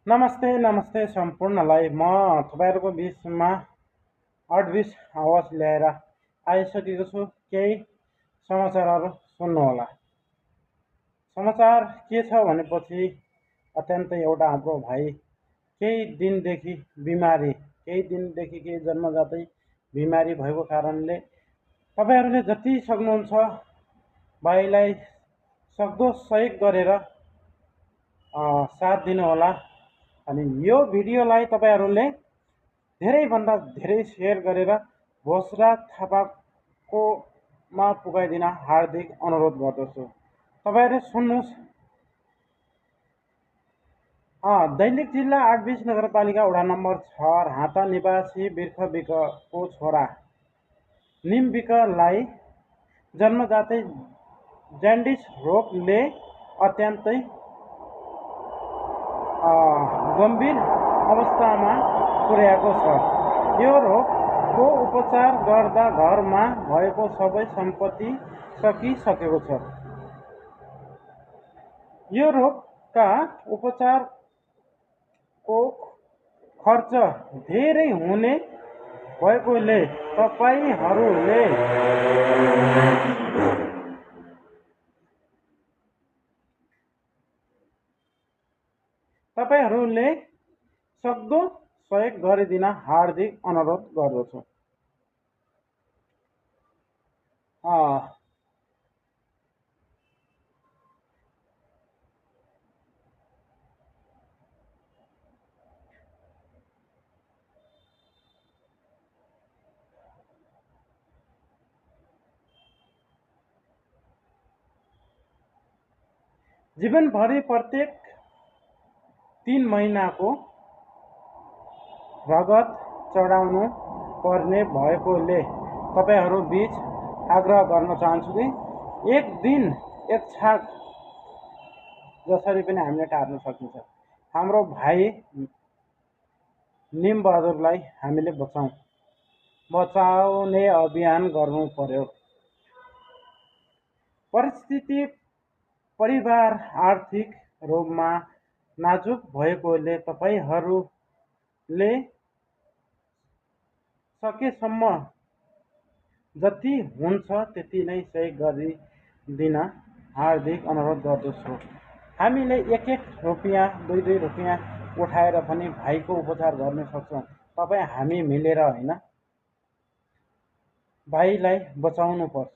नमस्ते नमस्ते सम्पूर्णलाई म तपाईँहरूको बिचमा अडबिस आवाज ल्याएर आइसकेको छु। केही समाचारहरू सुन्नुहोला। समाचार के छ भनेपछि अत्यन्तै एउटा हाम्रो भाइ केही दिनदेखि केही जन्मजातै बिमारी भएको कारणले तपाईँहरूले जति सक्नुहुन्छ भाइलाई सक्दो सहयोग गरेर साथ दिनुहोला। अनि यो भिडियोलाई तपाईँहरूले धेरैभन्दा धेरै सेयर गरेर भोजराज थापाकोमा पुगाइदिन हार्दिक अनुरोध गर्दछु। तपाईँहरूले सुन्नुहोस्। दैलेख जिल्ला 8 नगरपालिका वडा नम्बर 6 राहता निवासी बिर्ख विकको छोरा निम विकलाई जन्मजातै जन्डिस रोगले अत्यन्तै गम्भीर अवस्थामा पुर्याएको छ। यो रोगको उपचार गर्दा घरमा भएको सबै सम्पत्ति सकिसकेको छ। यो रोगका उपचारको खर्च धेरै हुने भएकोले तपाईहरूले सक्दो सहयोग गरिदिन हार्दिक अनुरोध गर्दछु। जीवनभरि प्रत्येक 3 महिनाको रगत चढाउनु पर्ने भएकोले तपाईँहरू बीच आग्रह गर्न चाहन्छु कि एक दिन एक छाक जसरी पनि हामीले टार्न सकिन्छ। हाम्रो भाइ निमबहादुरलाई हामीले बचाउने अभियान गर्नु पर्यो। परिवार आर्थिक रूपमा नाजुक भएकोले तपाईहरूले सकेसम्म जति हुन्छ त्यति नै सहयोग गरिदिन हार्दिक अनुरोध गर्दछु। हामीले एक रुपियाँ 2 रुपियाँ उठाएर पनि भाइको उपचार गर्न सक्छौँ। तपाईँ हामी मिलेर होइन, भाइलाई बचाउनु पर्छ।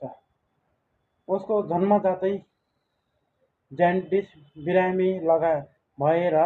उसको जन्मजातै जन्डिस बिरामी भएर